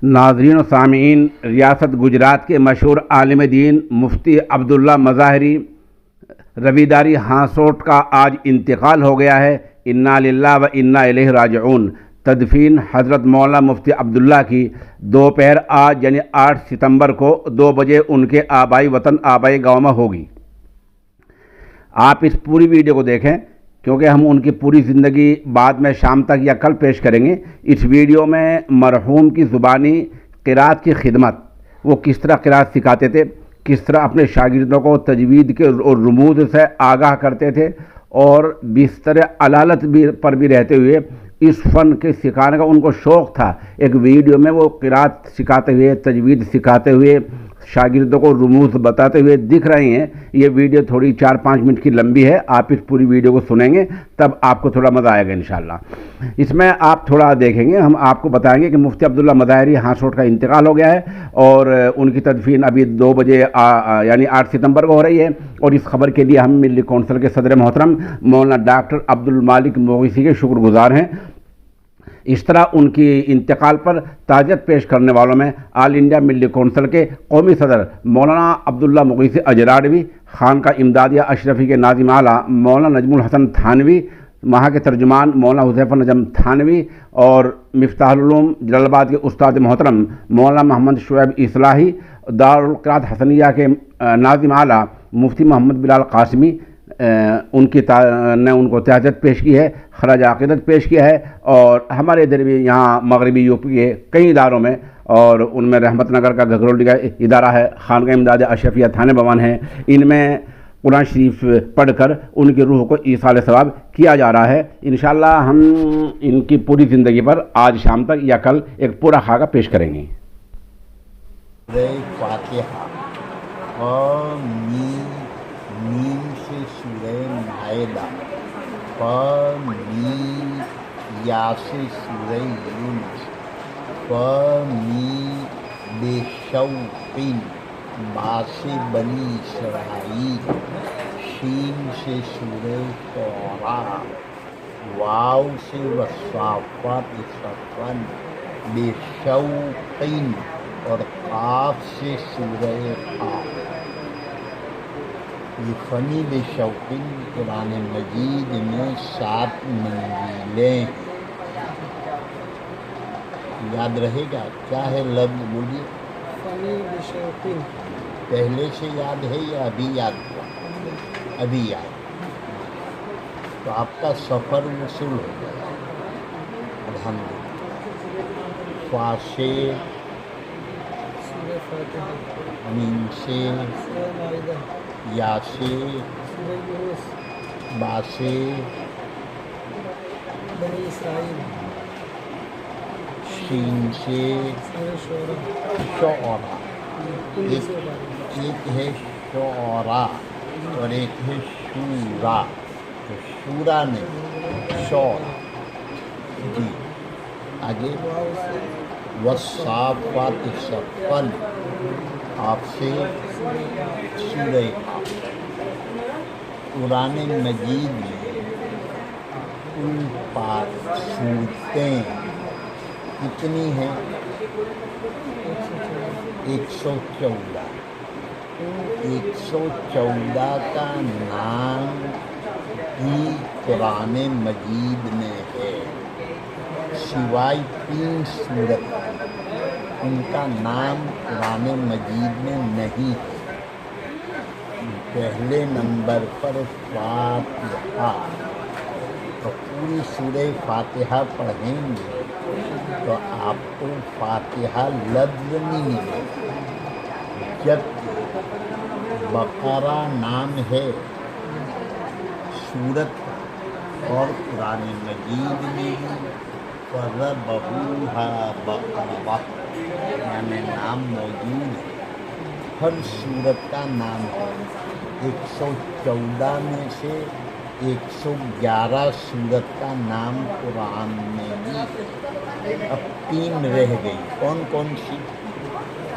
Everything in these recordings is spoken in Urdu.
ناظرین و سامعین، ریاست گجرات کے مشہور عالم دین مفتی عبداللہ مظاہری رویداری ہاسوٹ کا آج انتقال ہو گیا ہے۔ انا للہ و انا الیہ راجعون۔ تدفین حضرت مولانا مفتی عبداللہ کی دوپہر آج یعنی 8 ستمبر کو 2 بجے ان کے آبائی وطن آبائی گاؤں میں ہوگی۔ آپ اس پوری ویڈیو کو دیکھیں کیونکہ ہم ان کی پوری زندگی بعد میں شام تک یا کل پیش کریں گے۔ اس ویڈیو میں مرحوم کی زبانی قرات کی خدمت، وہ کس طرح قرات سکھاتے تھے، کس طرح اپنے شاگردوں کو تجوید کے اور رموز سے آگاہ کرتے تھے، اور بستر علالت پر بھی رہتے ہوئے اس فن کے سکھانے کا ان کو شوق تھا۔ ایک ویڈیو میں وہ قرات سکھاتے ہوئے، تجوید سکھاتے ہوئے، شاگردوں کو رموز بتاتے ہوئے دکھ رہے ہیں۔ یہ ویڈیو تھوڑی 4-5 منٹ کی لمبی ہے، آپ اس پوری ویڈیو کو سنیں گے تب آپ کو تھوڑا مزہ آئے گا انشاءاللہ۔ اس میں آپ تھوڑا دیکھیں گے، ہم آپ کو بتائیں گے کہ مفتی عبداللہ مظاہری ہاسوٹ کا انتقال ہو گیا ہے اور ان کی تدفین ابھی 2 بجے یعنی 8 ستمبر کو ہو رہی ہے، اور اس خبر کے لیے ہم ملی کونسل کے صدر محترم مولانا ڈاکٹر عبدالمالک مغیثی کے شکر گزار ہیں۔ اس طرح ان کی انتقال پر تعزیت پیش کرنے والوں میں آل انڈیا ملی کونسل کے قومی صدر مولانا عبداللہ مغیثی اجراڑوی، خانقاہ امدادیہ اشرفی کے ناظم اعلیٰ مولانا نجم الحسن تھانوی، وہاں کے ترجمان مولانا حذیفہ نجم تھانوی، اور مفتاح العلوم جلال آباد کے استاد محترم مولانا محمد شعیب اصلاحی، دارالقرات حسنیہ کے ناظم اعلیٰ مفتی محمد بلال قاسمی نے ان کو تعزیت پیش کی ہے، خراج عقیدت پیش کیا ہے، اور ہمارے ادھر بھی یہاں مغربی یوپی کے کئی اداروں میں، اور ان میں رحمت نگر کا گھگرولڈی کا ادارہ ہے، خانقاہ امداد اشرفیہ تھانے بھون ہے، ان میں قرآن شریف پڑھ کر ان کی روح کو ایصال ثواب کیا جا رہا ہے۔ انشاءاللہ ہم ان کی پوری زندگی پر آج شام تک یا کل ایک پورا خاکہ پیش کریں گے۔ فاتحہ میم سے سورہ مائدہ، میم یا سے سورہ یونس، میم بے شوقین، با سے بنی اسرائیل، شین سے سورہ شعراء، واو سے والصافات صفا، بے شوقین، اور قاف سے سورہ قاف۔ یہ فنی بے شوقین قرآن مجید میں 7 منزلیں، یاد رہے گا کیا ہے لفظ؟ بولیے۔ فنی بے شوقین پہلے سے یاد ہے یا ابھی یاد ہوا؟ ابھی یاد، تو آپ کا سفر وصول ہو گیا الحمدللہ۔ فا سے، سورہ فاتحہ، میم سے، سورہ مائدہ، یا سے، سورہ یونس، با سے، بنی اسرائیل، شین سے، سورہ شعراء۔ شعراء۔ ان سے بات ایک ہے شعراء اور ایک ہے شورا، تو شورا نے شعراء۔ جی آگے، واو سے والصافات صفا، آپ سے سورہ قاف۔ قرآن مجید میں کل 5 صورتیں کتنی ہیں؟ 114۔ 114 کا نام ہی قرآن مجید میں ہے، سوائے 3 سورت ان کا نام قرآن مجید میں نہیں ہے۔ پہلے نمبر پر فاتحہ، تو پوری سورہ فاتحہ پڑھیں گے تو آپ کو فاتحہ لفظ نہیں ملے گا، جبکہ بقرہ نام ہے سورت کا، اور قرآن مجید میں بھی فَرَبَّهُهَا بَقَرَةٌ یعنی نام موجود ہے، ہر سورت کا نام ہے۔ 114 میں سے 111 سورت کا نام قرآن میں بھی ہے۔ اب 3 رہ گئی، کون کون سی؟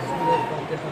سورہ فاتحہ،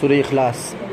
سورہ اخلاص.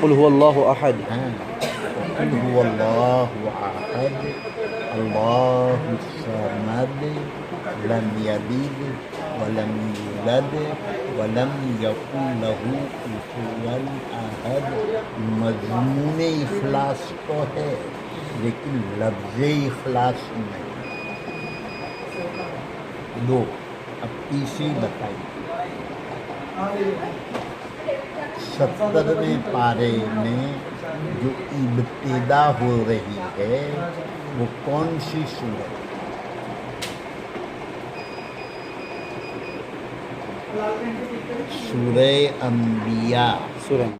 قل هو اللہ احد. ہیں؟ قل هو اللہ احد اللہ الصمد لم یلد ولم یولد ولم یکن له کفوا احد. مضمون اخلاص تو ہے لیکن لفظ اخلاص نہیں. دو. اب تیسری بتائیے. 70ویں پارے میں جو ابتدا ہو رہی ہے وہ کون سی سورت؟ سورہ انبیاء. سورہ